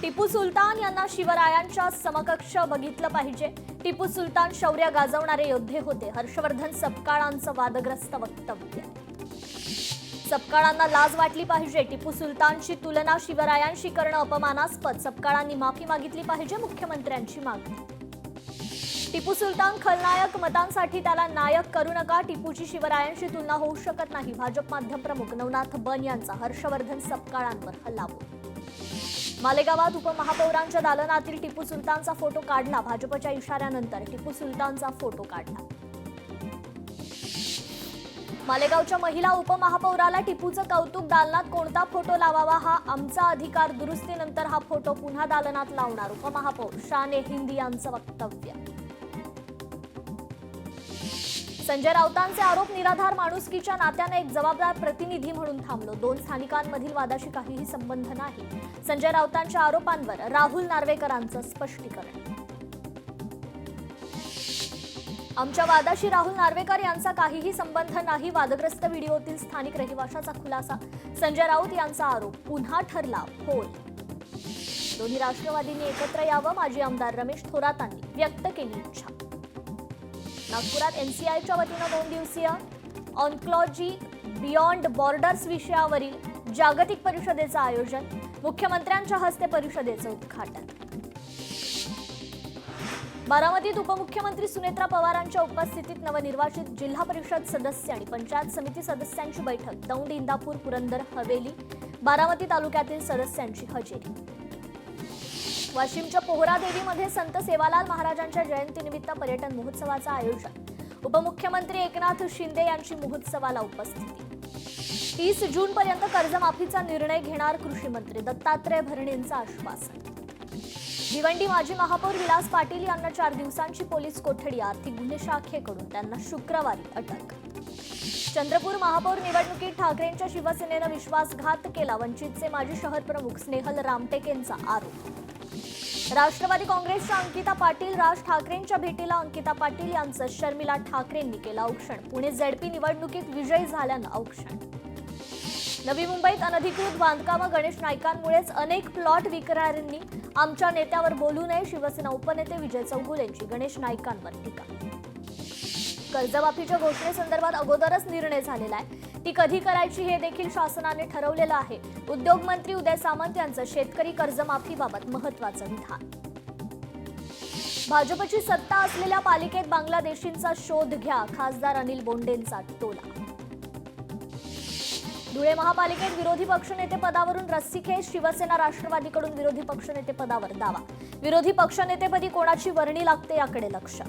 टिपू सुलतान यांना शिवरायांच्या समकक्ष बघितलं पाहिजे। टिपू सुलतान शौर्य गाजवणारे योद्धे होते। हर्षवर्धन सपकाळांचं वादग्रस्त वक्तव्य। सपकाळांना लाज वाटली पाहिजे। टिपू सुलतानची तुलना शिवरायांशी करणं अपमानास्पद। सपकाळांनी माफी मागितली पाहिजे। मुख्यमंत्र्यांची मागणी। टिपू सुलतान खलनायक, मतांसाठी त्याला नायक करू नका। टिपूची शिवरायांशी तुलना होऊ शकत नाही। भाजप माध्यम प्रमुख नवनाथ बन यांचा हर्षवर्धन सपकाळांवर हल्लाबोल। मालेगावात उपमहापौरांच्या दालनातील टिपू सुलतानचा फोटो काढला। भाजपच्या इशाऱ्यानंतर टिपू सुलतानचा फोटो काढला। मालेगावच्या महिला उपमहापौराला टिपूचं कौतुक। दालनात कोणता फोटो लावावा हा आमचा अधिकार। दुरुस्तीनंतर हा फोटो पुन्हा दालनात लावणार। उपमहापौर शाने हिंद यांचं वक्तव्य। संजय राऊतांचे आरोप निराधार। माणुसकीच्या नात्याने एक जबाबदार प्रतिनिधी म्हणून थांबलो। दोन स्थानिकांमधील वादाशी काहीही संबंध नाही। संजय राऊतांच्या आरोपांवर राहुल नार्वेकरांचं स्पष्टीकरण। आमच्या वादाशी राहुल नार्वेकर यांचा काहीही संबंध नाही। वादग्रस्त व्हिडिओतील स्थानिक रहिवाशाचा खुलासा। संजय राऊत यांचा आरोप पुन्हा ठरला फोल। दोन्ही राष्ट्रवादींनी एकत्र यावं, माजी आमदार रमेश थोरातांनी व्यक्त केली इच्छा। नागपुरात एनसीआयच्या वतीनं 2 दिवसीय ऑन्कोलॉजी बियॉन्ड बॉर्डर्स विषयावरील जागतिक परिषदेचं आयोजन। मुख्यमंत्र्यांच्या हस्ते परिषदेचं उद्घाटन। बारामतीत उपमुख्यमंत्री सुनेत्रा पवारांच्या उपस्थितीत नवनिर्वाचित जिल्हा परिषद सदस्य आणि पंचायत समिती सदस्यांची बैठक। दौंड, इंदापूर, पुरंदर, हवेली, बारामती तालुक्यातील सदस्यांची हजेरी। वाशिमच्या पोहरादेवीमध्ये संत सेवालाल महाराजांच्या जयंतीनिमित्त पर्यटन महोत्सवाचं आयोजन। उपमुख्यमंत्री एकनाथ शिंदे यांची महोत्सवाला उपस्थिती। 30 जूनपर्यंत कर्जमाफीचा निर्णय घेणार कृषी मंत्री। दत्तात्रय भरणेंचं आश्वासन। भिवंडी माजी महापौर विलास पाटील यांना 4 दिवसांची पोलीस कोठडी। आर्थिक गुन्हे शाखेकडून त्यांना शुक्रवारी अटक। चंद्रपूर महापौर निवडणुकीत ठाकरेंच्या शिवसेनेनं विश्वासघात केला। वंचितचे माजी शहर प्रमुख स्नेहल रामटेकेंचा आरोप। राष्ट्रवादी काँग्रेसच्या अंकिता पाटील राज ठाकरेंच्या भेटीला। अंकिता पाटील यांचं शर्मिला ठाकरेंनी केलं औक्षण। पुणे झेडपी निवडणुकीत विजयी झाल्यानं औक्षण। नवी मुंबईत अनधिकृत बांधकामं गणेश नाईकांमुळेच अनेक प्लॉट विक्रेत्यांनी आमच्या नेत्यावर बोलू नये। शिवसेना उपनेते विजय चौगुलेंची गणेश नाईकांवर टीका। कर्जमाफीच्या घोषणेसंदर्भात अगोदरच निर्णय झालेला आहे। ती कधी करायची हे देखील शासनाने ठरवलेलं आहे। उद्योग मंत्री उदय सामंत यांचं शेतकरी कर्जमाफीबाबत महत्त्वाचं विधान। भाजपची सत्ता असलेल्या पालिकेत बांगलादेशींचा शोध घ्या। खासदार अनिल बोंडेंचा टोला। धुळे महापालिकेत विरोधी पक्षनेते पदावरून रस्सीखेच। शिवसेना राष्ट्रवादीकडून विरोधी पक्षनेते पदावर दावा। विरोधी पक्षनेतेपदी कोणाची वर्णी लागते याकडे लक्ष।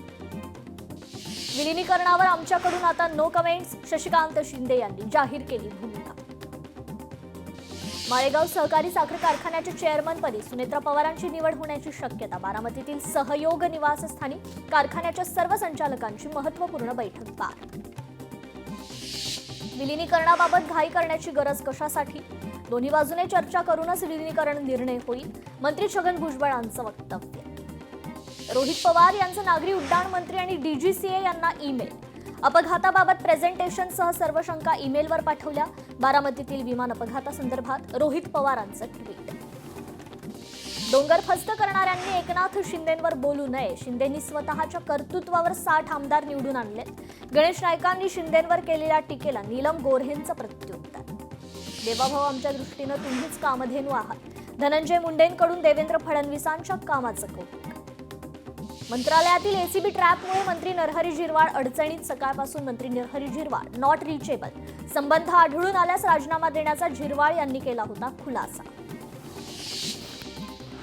विलिनीकरणावर आमच्याकडून आता नो कमेंट्स। शशिकांत शिंदे यांनी जाहीर केली भूमिका। माळेगाव सहकारी साखर कारखान्याच्या चेअरमनपदी सुनेत्रा पवारांची निवड होण्याची शक्यता। बारामतीतील सहयोग निवासस्थानी कारखान्याच्या सर्व संचालकांची महत्त्वपूर्ण बैठक पार। विलिनीकरणाबाबत घाई करण्याची गरज कशासाठी? दोन्ही बाजूने चर्चा करूनच विलिनीकरण निर्णय होईल। मंत्री छगन भुजबळांचं वक्तव्य। रोहित पवार यांचं नागरी उड्डाण मंत्री आणि डीजीसीए यांना ईमेल। अपघाताबाबत प्रेझेंटेशनसह सर्व शंका ईमेलवर पाठवल्या। बारामतीतील विमान अपघातासंदर्भात रोहित पवारांचं ट्विट। डोंगर फस्त करणाऱ्यांनी एकनाथ शिंदेंवर बोलू नये। शिंदेंनी स्वतःच्या कर्तृत्वावर 60 आमदार निवडून आणले। गणेश नाईकांनी शिंदेंवर केलेल्या टीकेला नीलम गोऱ्हेंचं प्रत्युत्तर। देवाभाऊ आमच्या दृष्टीनं तुम्हीच कामधेनू आहात। धनंजय मुंडेंकडून देवेंद्र फडणवीसांच्या कामाचं कौतुक। मंत्रालयातील एसीबी ट्रॅपमुळे मंत्री नरहरी झिरवाळ अडचणीत। सकाळपासून मंत्री नरहरी झिरवाळ नॉट रिचेबल। संबंध आढळून आल्यास राजीनामा देण्याचा झिरवाळ यांनी केला होता खुलासा।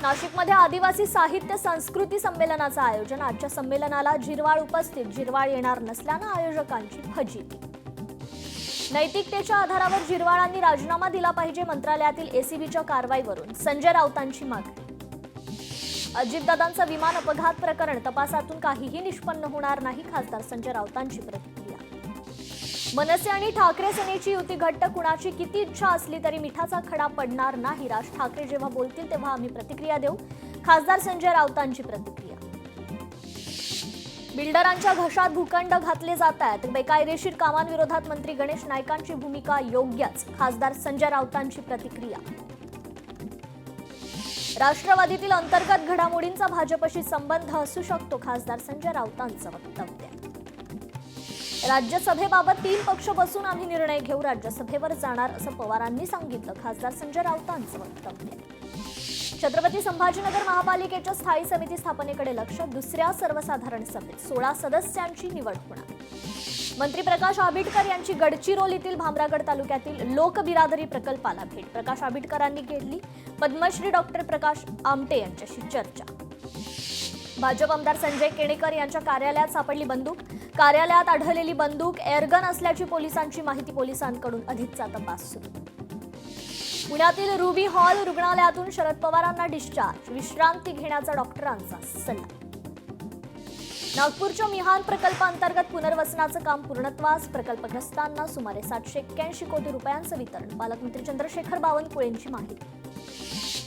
नाशिकमध्ये आदिवासी साहित्य संस्कृती संमेलनाचं आयोजन। आजच्या संमेलनाला झिरवाळ उपस्थित। झिरवाळ येणार नसल्यानं आयोजकांची फजिती। नैतिकतेच्या आधारावर झिरवाळांनी राजीनामा दिला पाहिजे। मंत्रालयातील एसीबीच्या कारवाईवरून संजय राऊतांची मागणी। अजितदादांचं विमान अपघात प्रकरण तपासातून काहीही निष्पन्न होणार नाही। खासदार संजय राऊतांची प्रतिक्रिया। मनसे आणि ठाकरे सेनेची युती घट्ट। कुणाची किती इच्छा असली तरी मिठाचा खडा पडणार नाही। राज ठाकरे जेव्हा बोलतील तेव्हा आम्ही प्रतिक्रिया देऊ। खासदार संजय राऊतांची प्रतिक्रिया। बिल्डरांच्या घशात भूखंड घातले जात आहेत। बेकायदेशीर कामांविरोधात मंत्री गणेश नाईकांची भूमिका योग्यच। खासदार संजय राऊतांची प्रतिक्रिया। राष्ट्रवादीतील अंतर्गत घडामोडींचा भाजपशी संबंध असू शकतो, खासदार संजय राऊतांचं वक्तव्य. राज्यसभेबाबत 3 पक्ष बसून आम्ही निर्णय घेऊ, राज्यसभेवर जाणार असं पवारांनी सांगितलं, खासदार संजय राऊतांचं वक्तव्य. छत्रपती संभाजीनगर महापालिकेच्या स्थायी समिती स्थापनेकडे लक्ष, दुसऱ्या सर्वसाधारण सभेत 16 सदस्यांची निवड होणार. मंत्री प्रकाश आंबेडकर यांची गडचिरोलीतील भामरागड तालुक्यातील लोकबिरादरी प्रकल्पाला भेट. प्रकाश आंबेडकरांनी केली पद्मश्री डॉक्टर प्रकाश आमटे यांच्याशी चर्चा. भाजप आमदार संजय केणेकर यांच्या कार्यालयात सापडली बंदूक. कार्यालयात आढळलेली बंदूक एअरगन असल्याची पोलिसांची माहिती. पोलिसांकडून अधिकचा तपास सुरू. पुण्यातील रुबी हॉल रुग्णालयातून शरद पवारांना डिस्चार्ज. विश्रांती घेण्याचा डॉक्टरांचा सल्ला. नागपूरच्या मिहान प्रकल्पांतर्गत पुनर्वसनाचं काम पूर्णत्वास. प्रकल्पग्रस्तांना सुमारे 781 कोटी रुपयांचं वितरण. पालकमंत्री चंद्रशेखर बावनकुळेंची माहिती.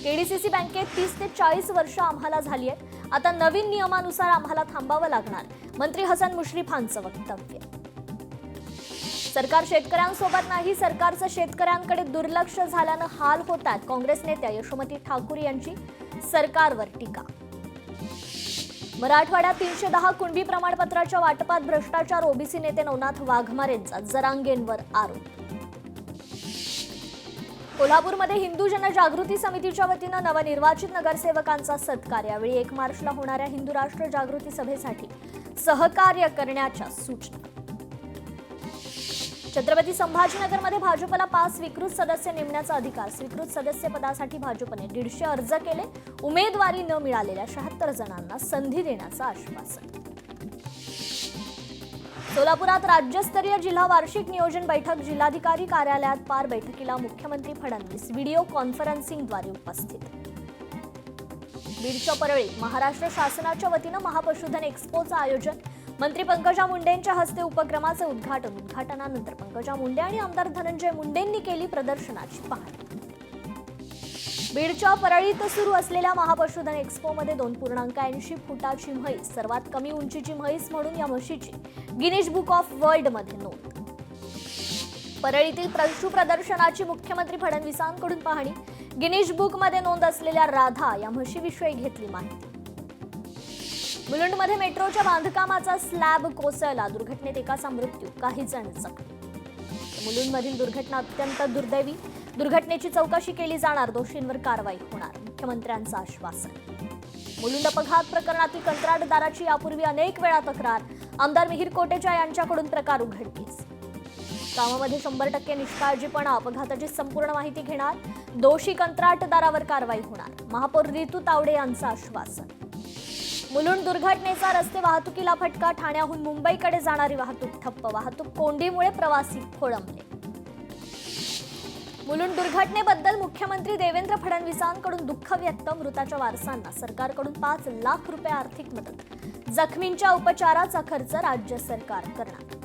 केडीसीसी बँकेत 30 ते 40 वर्ष आम्हाला झाली आहेत. आता नवीन नियमानुसार आम्हाला थांबावं लागणार. मंत्री हसन मुश्रीफांचं वक्तव्य. सरकार शेतकऱ्यांसोबत नाही, सरकारचं शेतकऱ्यांकडे दुर्लक्ष झाल्यानं हाल होत आहेत. काँग्रेस नेत्या यशोमती ठाकूर यांची सरकारवर टीका. मराठवाड्यात 310 कुणबी प्रमाणपत्राच्या वाटपात भ्रष्टाचार. ओबीसी नेते नवनाथ वाघमारेंचा जरांगेंवर आरोप. कोल्हापूरमध्ये हिंदू जनजागृती समितीच्या वतीनं नवनिर्वाचित नगरसेवकांचा सत्कार. यावेळी 1 मार्चला होणाऱ्या हिंदू राष्ट्र जागृती सभेसाठी सहकार्य करण्याच्या सूचना. छत्रपती संभाजीनगरमध्ये भाजपला 5 स्वीकृत सदस्य नेमण्याचा अधिकार. स्वीकृत सदस्यपदासाठी भाजपने 150 अर्ज केले. उमेदवारी न मिळालेल्या 76 जणांना संधी देण्याचं आश्वासन. सोलापुरात राज्यस्तरीय जिल्हा वार्षिक नियोजन बैठक. जिल्हाधिकारी कार्यालयात पार. बैठकीला मुख्यमंत्री फडणवीस व्हिडिओ कॉन्फरन्सिंगद्वारे उपस्थित. बीडच्या परळीत महाराष्ट्र शासनाच्या वतीनं महापशुधन एक्स्पोचं आयोजन. मंत्री पंकजा मुंडेंच्या हस्ते उपक्रमाचे उद्घाटन. उद्घाटनानंतर पंकजा मुंडे आणि आमदार धनंजय मुंडेंनी केली प्रदर्शनाची पाहणी. बीडच्या परळीत सुरू असलेल्या महापशुधन एक्स्पोमध्ये 2.80 फुटाची म्हैस, सर्वात कमी उंचीची म्हैस म्हणून या म्हशीची गिनीज बुक ऑफ वर्ल्डमध्ये नोंद. परळीतील पशु प्रदर्शनाची मुख्यमंत्री फडणवीसांकडून पाहणी. गिनीज बुकमध्ये नोंद असलेल्या राधा या म्हशीविषयी घेतली माहिती. मुलुंडमध्ये मेट्रोच्या बांधकामाचा स्लॅब कोसळला. दुर्घटनेत एकाचा मृत्यू, काही जण जखमी. मुलुंडमधील दुर्घटना अत्यंत दुर्दैवी. दुर्घटनेची चौकशी केली जाणार. दोषींवर कारवाई होणार. मुख्यमंत्र्यांचं आश्वासन. मुलुंड अपघात प्रकरणातील कंत्राटदाराची यापूर्वी अनेक वेळा तक्रार. आमदार मिहिर कोटेचा यांच्याकडून प्रकार उघडकीस. कामामध्ये 100% निष्काळजीपणा. अपघाताची संपूर्ण माहिती घेणार. दोषी कंत्राटदारावर कारवाई होणार. महापौर रितू तावडे यांचं आश्वासन. मुलुंड दुर्घटनेचा रस्ते वाहतुकीला फटका. ठाण्याहून मुंबईकडे जाणारी वाहतूक ठप्प. वाहतूक कोंडीमुळे प्रवासी खोळंबले. मुलुंड दुर्घटनेबद्दल मुख्यमंत्री देवेंद्र फडणवीसांकडून दुःख व्यक्त. मृताच्या वारसांना सरकारकडून 5 लाख रुपये आर्थिक मदत. जखमींच्या उपचाराचा खर्च राज्य सरकार करणार.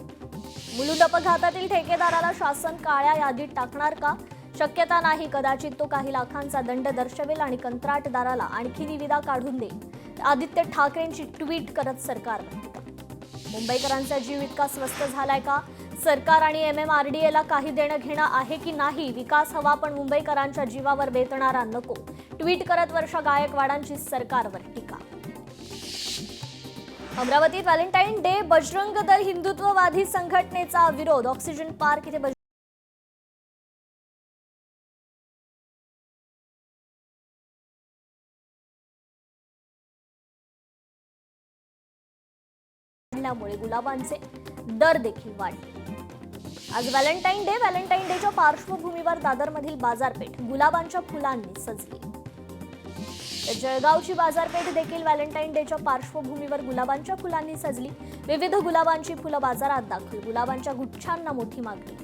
मुलुंड अपघातातील ठेकेदाराला शासन काळ्या यादीत टाकणार का? शक्यता नाही. कदाचित तो काही लाखांचा दंड दर्शवेल आणि कंत्राटदाराला आणखी निविदा काढून देईल. आदित्य ठाकरेंची ट्विट करत सरकारवर टीका. मुंबईकरांचा जीव इतका स्वस्त झालाय का? सरकार आणि MMRDAला काही देणं घेणं आहे की नाही? विकास हवा पण मुंबईकरांच्या जीवावर बेतणारा नको. ट्विट करत वर्षा गायकवाडांची सरकारवर टीका. अमरावतीत व्हॅलेंटाईन डे. बजरंग दल हिंदुत्ववादी संघटनेचा विरोध. ऑक्सिजन पार्क इथे मुळे गुलाबांचे दर देखील वाढले. आज व्हॅलेंटाईन डे. व्हॅलेंटाईन डेच्या पार्श्वभूमीवर दादरमधील बाजारपेठ गुलाबांच्या फुलांनी सजली. जळगावची बाजारपेठ देखील व्हॅलेंटाईन डेच्या पार्श्वभूमीवर गुलाबांच्या फुलांनी सजली. विविध गुलाबांची फुलं बाजारात दाखल. गुलाबांच्या गुच्छांना मोठी मागणी.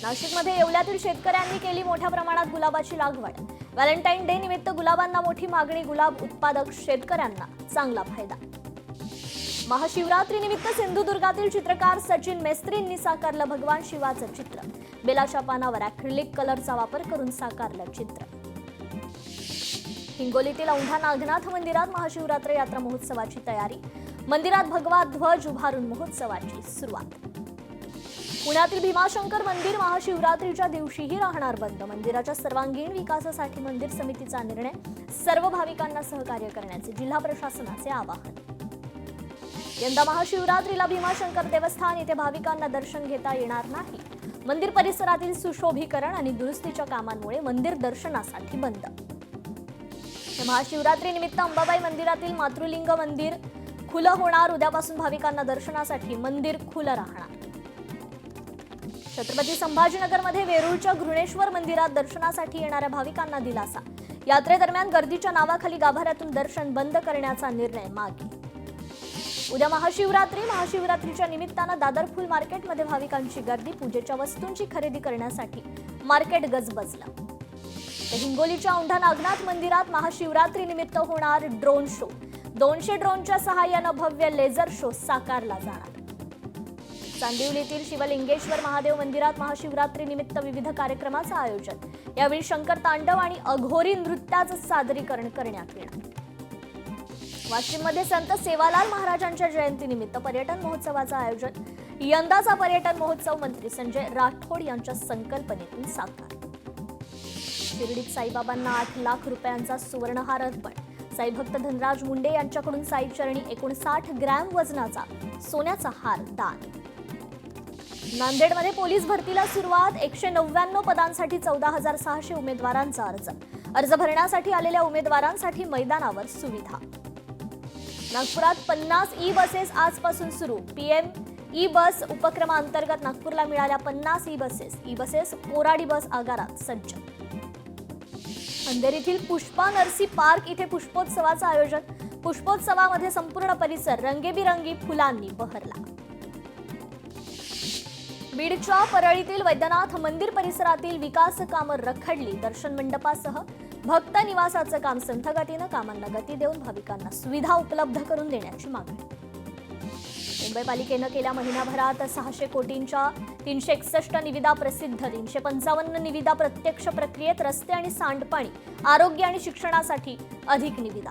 नाशिकमध्ये येवल्यातील शेतकऱ्यांनी केली मोठ्या प्रमाणात गुलाबाची लागवड. व्हॅलेंटाईन डे निमित्त गुलाबांना मोठी मागणी. गुलाब उत्पादक शेतकऱ्यांना चांगला फायदा. महाशिवरात्री निमित्त सिंधुदुर्गातील चित्रकार सचिन मेस्त्रींनी साकारलं भगवान शिवाचं चित्र. बेलाच्या पानावर ॲक्रिलिक कलरचा वापर करून साकारलं चित्र. हिंगोलीतील औंढा नागनाथ मंदिरात महाशिवरात्र यात्रा महोत्सवाची तयारी. मंदिरात भगवा ध्वज उभारून महोत्सवाची सुरुवात. पुण्यातील भीमाशंकर मंदिर महाशिवरात्रीच्या दिवशीही राहणार बंद. मंदिराच्या सर्वांगीण विकासासाठी मंदिर समितीचा निर्णय. सर्व भाविकांना सहकार्य करण्याचे जिल्हा प्रशासनाचे आवाहन. यंदा महाशिवरात्रीला भीमाशंकर देवस्थान येथे भाविकांना दर्शन घेता येणार नाही. मंदिर परिसरातील सुशोभीकरण आणि दुरुस्तीच्या कामांमुळे मंदिर दर्शनासाठी बंद. महाशिवरात्री निमित्त अंबाबाई मंदिरातील मातृलिंग मंदिर खुलं होणार. उद्यापासून भाविकांना दर्शनासाठी मंदिर खुलं राहणार. छत्रपती संभाजीनगरमध्ये वेरूळच्या घृणेश्वर मंदिरात दर्शनासाठी येणाऱ्या भाविकांना दिलासा. यात्रेदरम्यान गर्दीच्या नावाखाली गाभाऱ्यातून दर्शन बंद करण्याचा निर्णय मागे. उद्या महाशिवरात्रीच्या निमित्तानं दादर फुल मार्केटमध्ये भाविकांची गर्दी. पूजेच्या वस्तूंची खरेदी करण्यासाठी मार्केट गजबजलं. तर हिंगोलीच्या औंढा नागनाथ मंदिरात महाशिवरात्री निमित्त होणार ड्रोन शो. 200 ड्रोनच्या सहाय्यानं भव्य लेझर शो साकारला जाणार. चांदिवलीतील शिवलिंगेश्वर महादेव मंदिरात महाशिवरात्री निमित्त विविध कार्यक्रमाचं आयोजन. यावेळी शंकर तांडव आणि अघोरी नृत्याचं सादरीकरण करण्यात येणार. वाशिममध्ये संत सेवालाल महाराजांच्या जयंतीनिमित्त पर्यटन महोत्सवाचं आयोजन. यंदाचा पर्यटन महोत्सव मंत्री संजय राठोड यांच्या संकल्पनेतून साकार. शिर्डीत साईबाबांना 8 लाख रुपयांचा सुवर्णहार अर्पण. साईभक्त धनराज मुंडे यांच्याकडून साईचरणी 59 ग्रॅम वजनाचा सोन्याचा हार दान. नांदेडमध्ये पोलीस भरतीला सुरुवात. 199 पदांसाठी 14,600 उमेदवारांचा अर्ज भरण्यासाठी आलेल्या उमेदवारांसाठी मैदानावर सुविधा. नागपुरात 50 ई बसेस आजपासून सुरू. पीएम ई बस उपक्रमांतर्गत नागपूरला मिळाल्या 50 ई बसेस कोराडी बस आगारात सज्ज. अंधेरीतील पुष्पा नरसी पार्क इथे पुष्पोत्सवाचं आयोजन. पुष्पोत्सवामध्ये संपूर्ण परिसर रंगीबिरंगी फुलांनी बहरला. बीडच्या परळीतील वैद्यनाथ मंदिर परिसरातील विकास कामं रखडली. दर्शन मंडपासह भक्त निवासाचं काम संथ गतीनं. कामांना गती देऊन भाविकांना सुविधा उपलब्ध करून देण्याची मागणी. मुंबई पालिकेनं केल्या महिनाभरात 600 कोटींच्या 361 निविदा प्रसिद्ध. 355 निविदा प्रत्यक्ष प्रक्रियेत. रस्ते आणि सांडपाणी, आरोग्य आणि शिक्षणासाठी अधिक निविदा.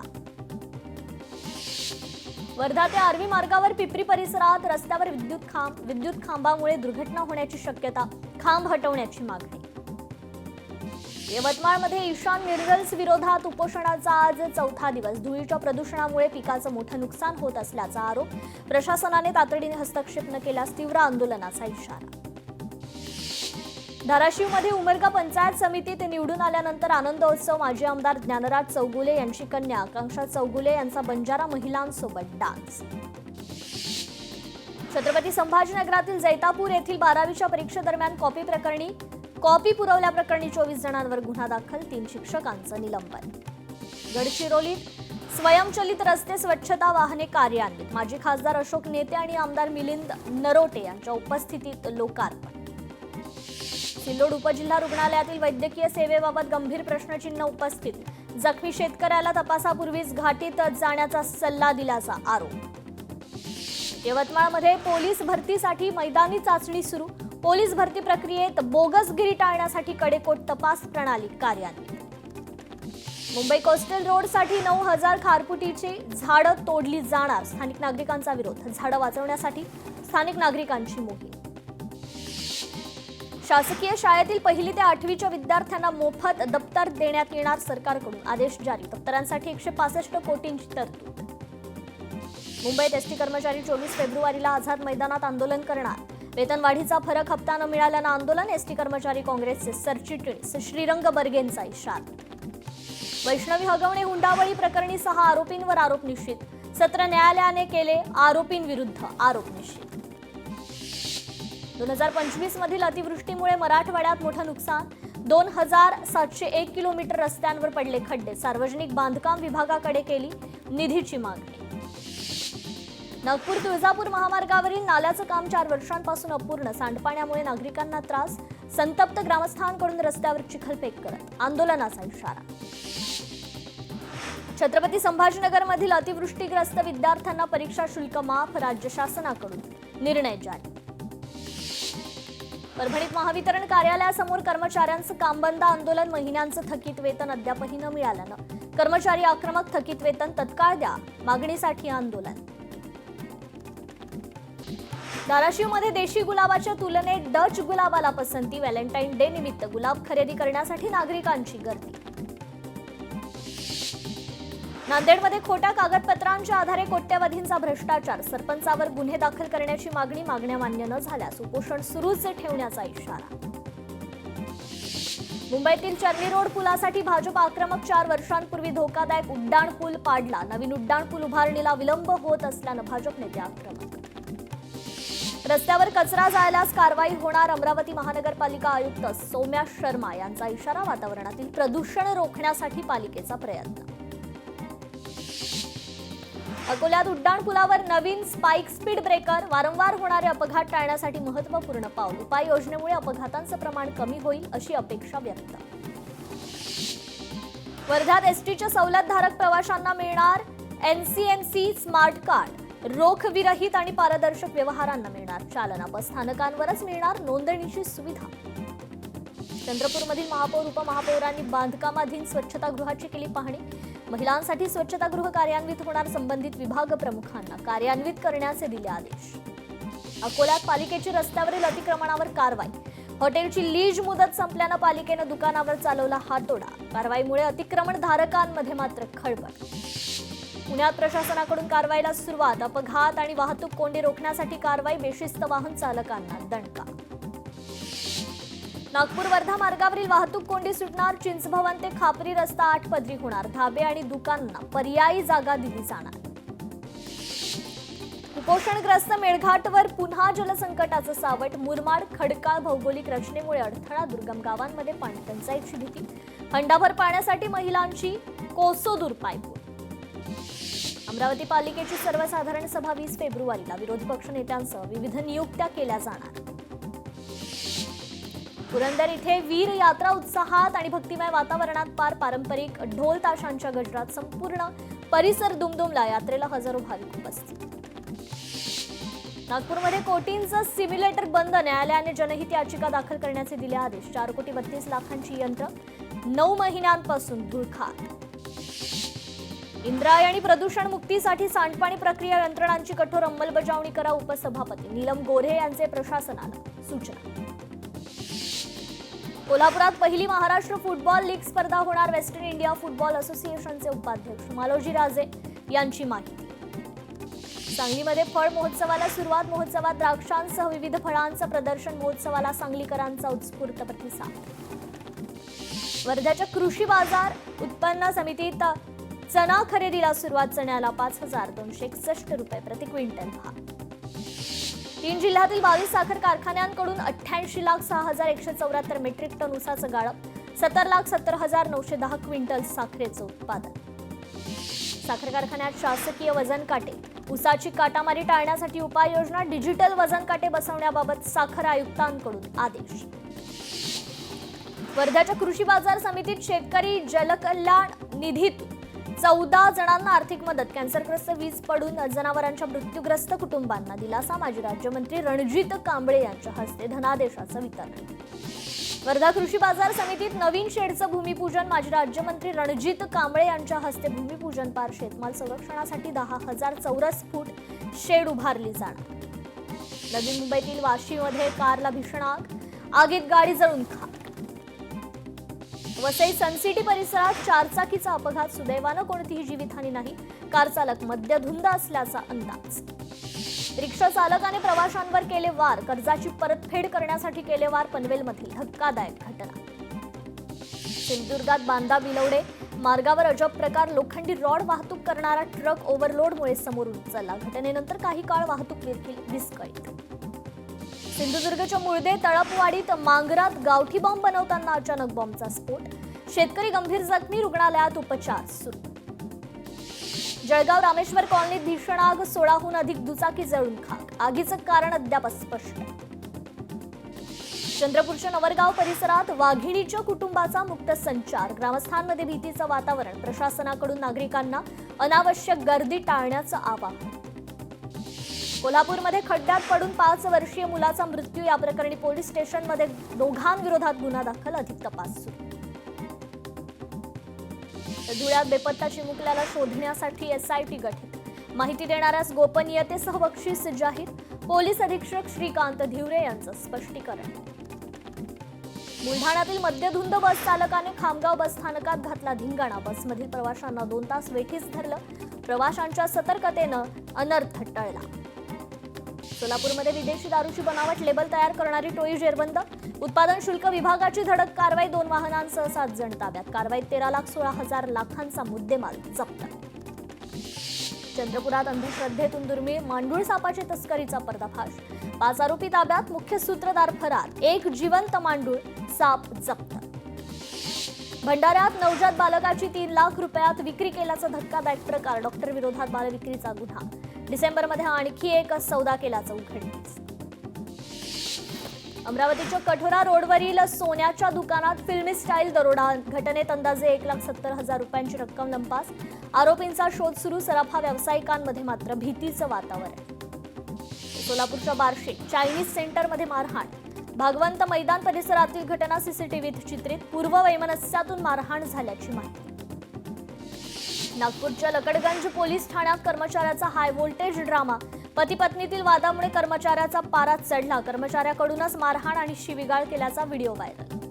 वर्धा ते आर्वी मार्गावर पिपरी परिसरात रस्त्यावर विद्युत खांबामुळे दुर्घटना होण्याची शक्यता. खांब हटवण्याची मागणी. यवतमाळमध्ये ईशान मिनरल्स विरोधात उपोषणाचा आज 4था दिवस. धुळीच्या प्रदूषणामुळे पिकाचं मोठं नुकसान होत असल्याचा आरोप. प्रशासनाने तातडीने हस्तक्षेप न केल्यास तीव्र आंदोलनाचा इशारा. धाराशिवमध्ये उमरगा पंचायत समितीत निवडून आल्यानंतर आनंदोत्सव. माजी आमदार ज्ञानराज चौगुले यांची कन्या आकांक्षा चौगुले यांचा बंजारा महिलांसोबत डान्स. छत्रपती संभाजीनगरातील जैतापूर येथील 12वीच्या परीक्षेदरम्यान कॉपी पुरवल्याप्रकरणी 24 जणांवर गुन्हा दाखल. 3 शिक्षकांचं निलंबन. गडचिरोलीत स्वयंचलित रस्ते स्वच्छता वाहने कार्यान्वित. माजी खासदार अशोक नेते आणि आमदार मिलिंद नरोटे यांच्या उपस्थितीत लोकार्पण. सिल्लोड उपजिल्हा रुग्णालयातील वैद्यकीय सेवेबाबत गंभीर प्रश्नचिन्ह उपस्थित. जखमी शेतकऱ्याला तपासापूर्वीच घाटीत जाण्याचा सल्ला दिल्याचा आरोप. यवतमाळमध्ये पोलीस भरतीसाठी मैदानी चाचणी सुरू. पोलीस भरती प्रक्रियेत बोगसगिरी टाळण्यासाठी कडेकोट तपास प्रणाली कार्यान्वित. मुंबई कोस्टल रोडसाठी 9,000 खारफुटीची झाडं तोडली जाणार. स्थानिक नागरिकांचा विरोध. झाडं वाचवण्यासाठी स्थानिक नागरिकांची मोहीम. शासकीय शाळेतील 1ली ते 8वीच्या विद्यार्थ्यांना मोफत दप्तर देण्यात येणार. सरकारकडून आदेश जारी. दप्तरांसाठी 165 कोटींची तरतूद. मुंबईत एसटी कर्मचारी 24 फेब्रुवारीला आझाद मैदानात आंदोलन करणार. वेतनवाढीचा फरक हप्ता न मिळाल्यानं आंदोलन. एसटी कर्मचारी काँग्रेसचे सरचिटणीस श्रीरंग बर्गेंचा इशारा. वैष्णवी हगवणे हुंडाबळी प्रकरणी 6 आरोपींवर आरोप निश्चित. सत्र न्यायालयाने केले आरोपींविरुद्ध आरोप निश्चित. 2025 मधील अतिवृष्टीमुळे मराठवाड्यात मोठं नुकसान. 2,701 किलोमीटर रस्त्यांवर पडले खड्डे. सार्वजनिक बांधकाम विभागाकडे केली निधीची मागणी. नागपूर तुळजापूर महामार्गावरील नाल्याचं काम 4 वर्षांपासून अपूर्ण. सांडपाण्यामुळे नागरिकांना त्रास. संतप्त ग्रामस्थांकडून रस्त्यावर चिखलफेक करत आंदोलनाचा इशारा. छत्रपती संभाजीनगरमधील अतिवृष्टीग्रस्त विद्यार्थ्यांना परीक्षा शुल्क माफ. राज्य शासनाकडून निर्णय जारी. परभणीत महावितरण कार्यालयासमोर कर्मचाऱ्यांचं काम बंद आंदोलन. महिन्यांचं थकीत वेतन अद्यापही न मिळाल्यानं कर्मचारी आक्रमक. थकीत वेतन तत्काळ द्या मागणीसाठी आंदोलन. धाराशिवमध्ये देशी गुलाबाच्या तुलनेत डच गुलाबाला पसंती. व्हॅलेंटाईन डे निमित्त गुलाब खरेदी करण्यासाठी नागरिकांची गर्दी. नांदेडमध्ये खोट्या कागदपत्रांच्या आधारे कोट्यवधींचा भ्रष्टाचार. सरपंचावर गुन्हे दाखल करण्याची मागण्या मान्य न झाल्यास उपोषण सुरूच ठेवण्याचा इशारा. मुंबईतील चर्नी रोड पुलासाठी भाजप आक्रमक. 4 वर्षांपूर्वी धोकादायक उड्डाण पूल पाडला. नवीन उड्डाण पूल उभारणीला विलंब होत असल्यानं भाजप नेते आक्रमक. रस्त्यावर कचरा जाळल्यास कारवाई होणार. अमरावती महानगरपालिका आयुक्त सौम्या शर्मा यांचा इशारा. वातावरणातील प्रदूषण रोखण्यासाठी पालिकेचा प्रयत्न. अकोल्यात उड्डाण पुलावर नवीन स्पाइक स्पीड ब्रेकर. वारंवार होणारे अपघात टाळण्यासाठी महत्त्वपूर्ण पाऊल. उपाययोजनेमुळे अपघातांचं प्रमाण कमी होईल अशी अपेक्षा व्यक्त. वर्ध्यात एसटीच्या सवलतधारक प्रवाशांना मिळणार एनसीएमसी स्मार्ट कार्ड. रोख विरहित आणि पारदर्शक व्यवहारांना मिळणार चालना. बस स्थानकांवरच मिळणार नोंदणीची सुविधा. चंद्रपूरमधील महापौर उपमहापौरांनी बांधकामाधीन स्वच्छतागृहाची केली पाहणी. महिलांसाठी स्वच्छतागृह कार्यान्वित होणार. संबंधित विभाग प्रमुखांना कार्यान्वित करण्याचे दिले आदेश. अकोल्यात पालिकेची रस्त्यावरील अतिक्रमणावर कारवाई. हॉटेलची लीज मुदत संपल्यानं पालिकेनं दुकानावर चालवला हातोडा. कारवाईमुळे अतिक्रमणधारकांमध्ये मात्र खळबळ. पुण्यात प्रशासनाकडून कारवाईला सुरुवात. अपघात आणि वाहतूक कोंडी रोखण्यासाठी कारवाई. बेशिस्त वाहन चालकांना दणका. नागपूर वर्धा मार्गावरील वाहतूक कोंडी सुटणार. चिंचभवन ते खापरी रस्ता 8 पदरी होणार. धाबे आणि दुकानांना पर्यायी जागा दिली जाणार. कुपोषणग्रस्त मेळघाटवर पुन्हा जलसंकटाचं सावट. मुरमाड खडकाळ भौगोलिक रचनेमुळे अडथळा. दुर्गम गावांमध्ये पाणी टंचाईची भीती. हंडाभर पाण्यासाठी महिलांची कोसोदूर पायपोल. अमरावती पालिकेची सर्वसाधारण सभा 20 फेब्रुवारीला. विरोधी पक्ष नेत्यांसह विविध नियुक्त्या केल्या जाणार. पुरंदर इथे वीर यात्रा उत्साहात आणि भक्तिमय वातावरणात पार. पारंपरिक ढोल ताशांच्या गजरात संपूर्ण परिसर दुमदुमला. यात्रेला हजारो भाविक उपस्थित. नागपूरमध्ये कोटींचं सिम्युलेटर बंद. न्यायालयाने जनहित याचिका दाखल करण्याचे दिले आदेश. 4,32,00,000ची यंत्र 9 महिन्यांपासून धुळखात. इंद्रायणी आणि प्रदूषण मुक्तीसाठी सांडपाणी प्रक्रिया यंत्रणांची कठोर अंमलबजावणी करा. उपसभापती नीलम गोऱ्हे यांचे प्रशासनाला सूचना. कोल्हापुरात पहिली महाराष्ट्र फुटबॉल लीग स्पर्धा होणार. वेस्टर्न इंडिया फुटबॉल असोसिएशनचे उपाध्यक्ष मालोजी राजे यांची माहिती. सांगलीमध्ये फळ महोत्सवाला सुरुवात. महोत्सवात द्राक्षांसह विविध फळांचं प्रदर्शन. महोत्सवाला सांगलीकरांचा उत्स्फूर्त प्रतिसाद. वर्ध्याच्या कृषी बाजार उत्पन्न समितीत चणा खरेदीला सुरुवात. चण्याला 5,261 रुपये प्रति क्विंटल भाव. 3 जिल्ह्यातील 22 साखर कारखान्यांकडून 88,06,174 मेट्रिक टन ऊसाचं गाळप. 70,70,910 क्विंटल साखरेचं उत्पादन. साखर कारखान्यात शासकीय वजन काटे. ऊसाची काटामारी टाळण्यासाठी उपाययोजना. डिजिटल वजन काटे बसवण्याबाबत साखर आयुक्तांकडून आदेश. वर्ध्याच्या कृषी बाजार समितीत शेतकरी जलकल्याण निधीतून 14 जणांना आर्थिक मदत. कॅन्सरग्रस्त वीज पडून जनावरांच्या मृत्यूग्रस्त कुटुंबांना दिलासा. माजी राज्यमंत्री रणजित कांबळे यांच्या हस्ते धनादेशाचं वितरण. वर्धा कृषी बाजार समितीत नवीन शेडचं भूमिपूजन. माजी राज्यमंत्री रणजित कांबळे यांच्या हस्ते भूमिपूजन पार. शेतमाल संरक्षणासाठी 10,000 चौरस फूट शेड उभारली जाणार. नवी मुंबईतील वाशीमध्ये कारला भीषण आग. आगीत गाडी जळून खाक. वसई सनसिटी परिसरात 4 चाकीचा अपघात. सुदैवानं कोणतीही जीवितहानी नाही. कार चालक मद्यधुंद असल्याचा अंदाज. रिक्षा चालकाने प्रवाशांवर केले वार. कर्जाची परतफेड करण्यासाठी केले वार. पनवेलमधील धक्कादायक घटना. सिंधुदुर्गात बांदा बिलवडे मार्गावर अजब प्रकार. लोखंडी रॉड वाहतूक करणारा ट्रक ओव्हरलोडमुळे समोरून उचलला. घटनेनंतर काही काळ वाहतूक विस्कळीत. सिंधुदुर्गच्या मुळदे तळपवाडीत मांगरात गावठी बॉम्ब बनवताना अचानक बॉम्बचा स्फोट. शेतकरी गंभीर जखमी. रुग्णालयात उपचार सुरू. जळगाव रामेश्वर कॉलनीत भीषण आग. 16हून अधिक दुचाकी जळून खाक. आगीचं कारण अद्याप अस्पष्ट. चंद्रपूरच्या नवरगाव परिसरात वाघिणीच्या कुटुंबाचा मुक्त संचार. ग्रामस्थांमध्ये भीतीचं वातावरण. प्रशासनाकडून नागरिकांना अनावश्यक गर्दी टाळण्याचं आवाहन. कोल्हापूरमध्ये खड्ड्यात पडून 5 वर्षीय मुलाचा मृत्यू. या प्रकरणी पोलीस स्टेशनमध्ये दोघांविरोधात गुन्हा दाखल. अधिक तपास सुरू. धुळ्यात बेपत्ता चिमुकल्याला शोधण्यासाठी एसआयटी गठीत. माहिती देणाऱ्यास गोपनीयतेसह बक्षीस जाहीर. पोलीस अधीक्षक श्रीकांत धिवरे यांचं स्पष्टीकरण. बुलढाण्यातील मद्यधुंद बस चालकाने खामगाव बस स्थानकात घातला धिंगाणा. बसमधील प्रवाशांना 2 तास वेठीस धरलं. प्रवाशांच्या सतर्कतेनं अनर्थ टळला. सोलापूरमध्ये विदेशी दारूची बनावट लेबल तयार करणारी टोळी जेरबंद. उत्पादन शुल्क विभागाची धडक कारवाई. 2 वाहनांसह 7 जण ताब्यात. कारवाईत 13,16,000 लाखांचा मुद्देमाल जप्त. चंद्रपुरात अंधश्रद्धेतून दुर्मिळ मांडूळ सापाची तस्करीचा पर्दाफाश. 5 आरोपी ताब्यात. मुख्य सूत्रधार फरार. 1 जिवंत मांडूळ साप जप्त. भंडाऱ्यात नवजात बालकाची 3 लाख रुपयात विक्री केल्याचा धक्कादायक प्रकार. डॉक्टर विरोधात बालविक्रीचा गुन्हा. डिसेंबरमध्ये आणखी एक सौदा केल्याचं उघडकीस. अमरावतीच्या कठोरा रोडवरील सोन्याच्या दुकानात फिल्मी स्टाईल दरोडा. घटनेत अंदाजे 1,70,000 रुपयांची रक्कम लंपास. आरोपींचा शोध सुरू. सराफा व्यावसायिकांमध्ये मात्र भीतीचं वातावरण. सोलापूरच्या बार्शीत चायनीज सेंटरमध्ये मारहाण. भागवंत मैदान परिसरातील घटना सीसीटीव्हीत चित्रित. पूर्ववैमनस्यातून मारहाण झाल्याची माहिती. नागपूरच्या लकडगंज पोलीस ठाण्यात कर्मचाऱ्याचा हाय व्होल्टेज ड्रामा. पती पत्नीतील वादामुळे कर्मचाऱ्याचा पारा चढला. कर्मचाऱ्याकडूनच मारहाण आणि शिवीगाळ केल्याचा व्हिडिओ व्हायरल.